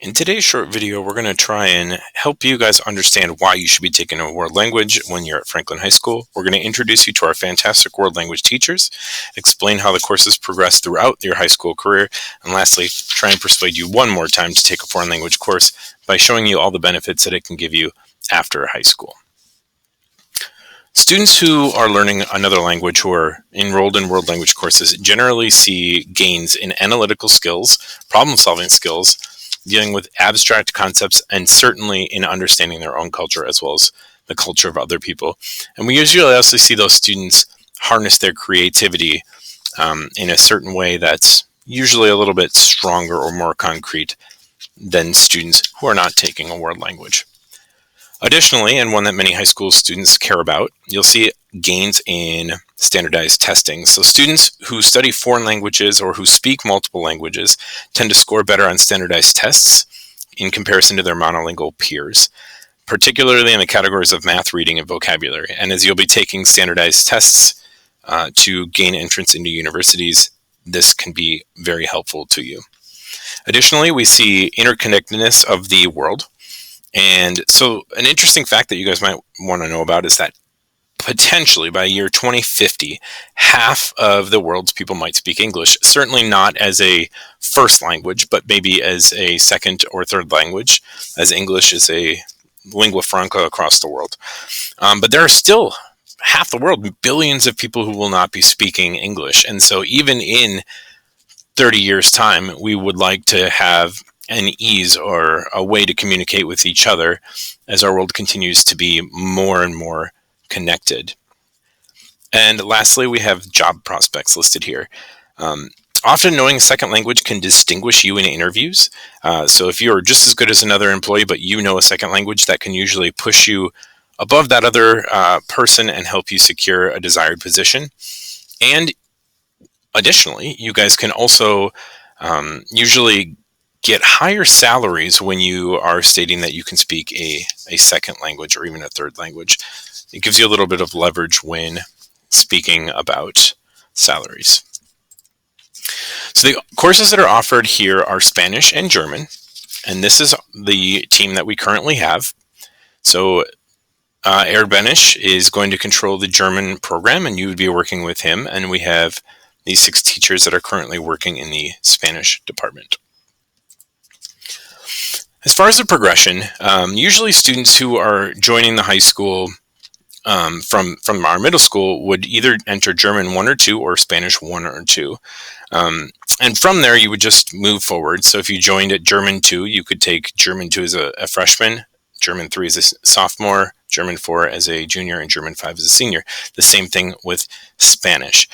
In today's short video, we're going to try and help you guys understand why you should be taking a world language when you're at Franklin High School. We're going to introduce you to our fantastic world language teachers, explain how the courses progress throughout your high school career, and lastly, try and persuade you one more time to take a foreign language course by showing you all the benefits that it can give you after high school. Students who are learning another language who are enrolled in world language courses generally see gains in analytical skills, problem-solving skills, dealing with abstract concepts, and certainly in understanding their own culture as well as the culture of other people. And we usually also see those students harness their creativity in a certain way that's usually a little bit stronger or more concrete than students who are not taking a world language. Additionally, and one that many high school students care about, you'll see gains in standardized testing. So students who study foreign languages or who speak multiple languages tend to score better on standardized tests in comparison to their monolingual peers, particularly in the categories of math, reading, and vocabulary. And as you'll be taking standardized tests to gain entrance into universities, this can be very helpful to you. Additionally, we see interconnectedness of the world. And so an interesting fact that you guys might want to know about is that potentially by year 2050, half of the world's people might speak English, certainly not as a first language, but maybe as a second or third language, as English is a lingua franca across the world. But there are still half the world, billions of people who will not be speaking English. And so even in 30 years' time, we would like to have an ease or a way to communicate with each other as our world continues to be more and more connected. And lastly, we have job prospects listed here. Often knowing a second language can distinguish you in interviews. So if you're just as good as another employee, but you know a second language, that can usually push you above that other person and help you secure a desired position. And additionally, you guys can also usually get higher salaries when you are stating that you can speak a second language or even a third language. It gives you a little bit of leverage when speaking about salaries. So the courses that are offered here are Spanish and German, and this is the team that we currently have. So Eric Benish is going to control the German program, and you would be working with him, and we have these 6 teachers that are currently working in the Spanish department. As far as the progression, usually students who are joining the high school from our middle school would either enter German 1 or 2 or Spanish 1 or 2. And from there, you would just move forward. So if you joined at German 2, you could take German 2 as a freshman, German 3 as a sophomore, German 4 as a junior, and German 5 as a senior. The same thing with Spanish.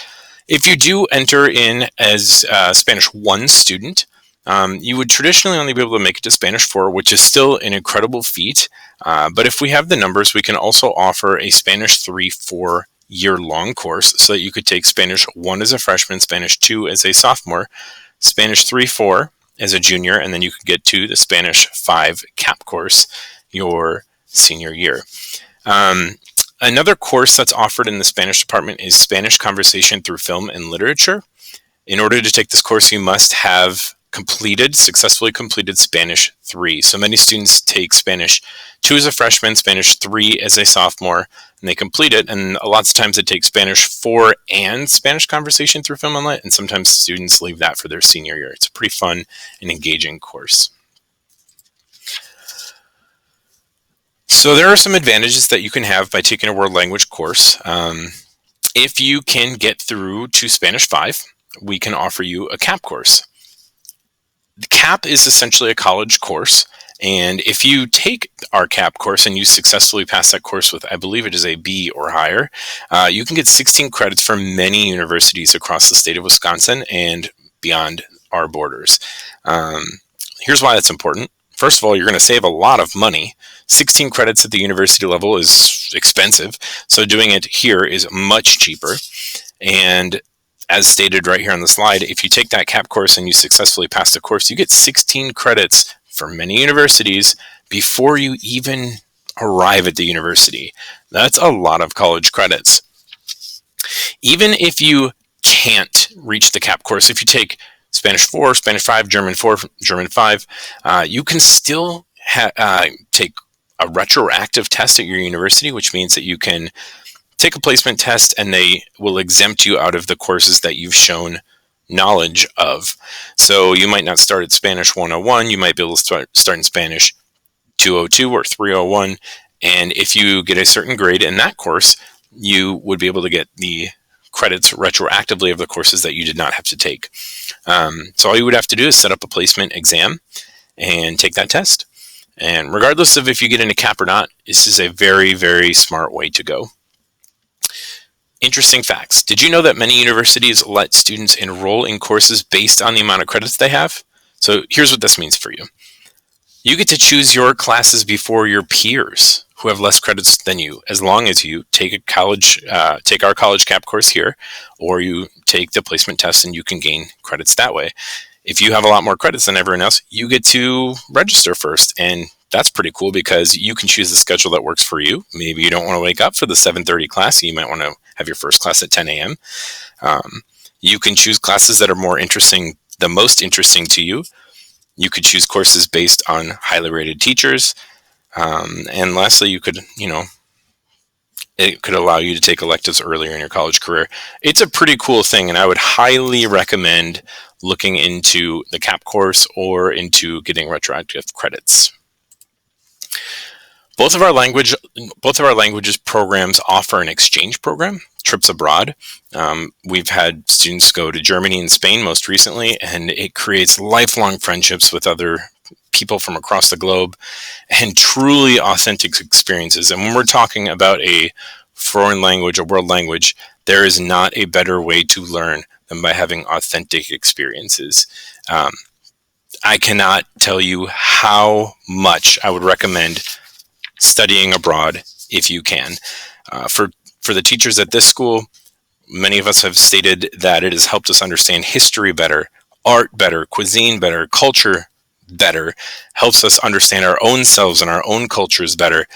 If you do enter in as a Spanish 1 student, you would traditionally only be able to make it to Spanish 4, which is still an incredible feat. But if we have the numbers, we can also offer a Spanish 3 4-year-long course so that you could take Spanish 1 as a freshman, Spanish 2 as a sophomore, Spanish 3 4 as a junior, and then you could get to the Spanish 5 CAP course your senior year. Another course that's offered in the Spanish department is Spanish Conversation through Film and Literature. In order to take this course, you must have successfully completed Spanish 3. So many students take Spanish 2 as a freshman, Spanish 3 as a sophomore, and they complete it. And lots of times they take Spanish 4 and Spanish Conversation through Film and Lit, and sometimes students leave that for their senior year. It's a pretty fun and engaging course. So there are some advantages that you can have by taking a world language course. If you can get through to Spanish 5, we can offer you a CAP course. The CAP is essentially a college course, and if you take our CAP course and you successfully pass that course with, I believe it is a B or higher, you can get 16 credits from many universities across the state of Wisconsin and beyond our borders. Here's why that's important. First of all, you're going to save a lot of money. 16 credits at the university level is expensive, so doing it here is much cheaper. And as stated right here on the slide, if you take that CAP course and you successfully pass the course, you get 16 credits for many universities before you even arrive at the university. That's a lot of college credits. Even if you can't reach the CAP course, if you take Spanish 4, Spanish 5, German 4, German 5, you can still take a retroactive test at your university, which means that you can take a placement test and they will exempt you out of the courses that you've shown knowledge of. So you might not start at Spanish 101, you might be able to start in Spanish 202 or 301, and if you get a certain grade in that course, you would be able to get the credits retroactively of the courses that you did not have to take. So all you would have to do is set up a placement exam and take that test. And regardless of if you get into CAP or not, this is a very, very smart way to go. Interesting facts. Did you know that many universities let students enroll in courses based on the amount of credits they have? So here's what this means for you. You get to choose your classes before your peers who have less credits than you, as long as you take our college CAP course here, or you take the placement test and you can gain credits that way. If you have a lot more credits than everyone else, you get to register first, and that's pretty cool because you can choose the schedule that works for you. Maybe you don't want to wake up for the 7:30 class, you might want to have your first class at 10 a.m. You can choose classes that are more interesting, the most interesting to you. You could choose courses based on highly rated teachers. And lastly, you could, it could allow you to take electives earlier in your college career. It's a pretty cool thing, and I would highly recommend looking into the CAP course or into getting retroactive credits. Both of our languages programs offer an exchange program, trips abroad. We've had students go to Germany and Spain most recently, and it creates lifelong friendships with other people from across the globe and truly authentic experiences. And when we're talking about a foreign language, a world language, there is not a better way to learn than by having authentic experiences. I cannot tell you how much I would recommend studying abroad if you can. For the teachers at this school, many of us have stated that it has helped us understand history better, art better, cuisine better, culture better, helps us understand our own selves and our own cultures better.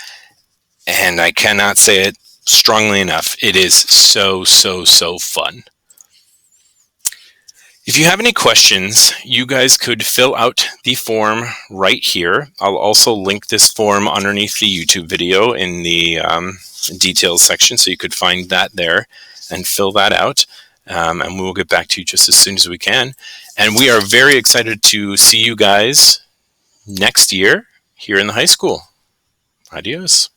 And I cannot say it strongly enough. It is so, so, so fun. If you have any questions, you guys could fill out the form right here. I'll also link this form underneath the YouTube video in the details section, so you could find that there and fill that out. And we will get back to you just as soon as we can. And we are very excited to see you guys next year here in the high school. Adios.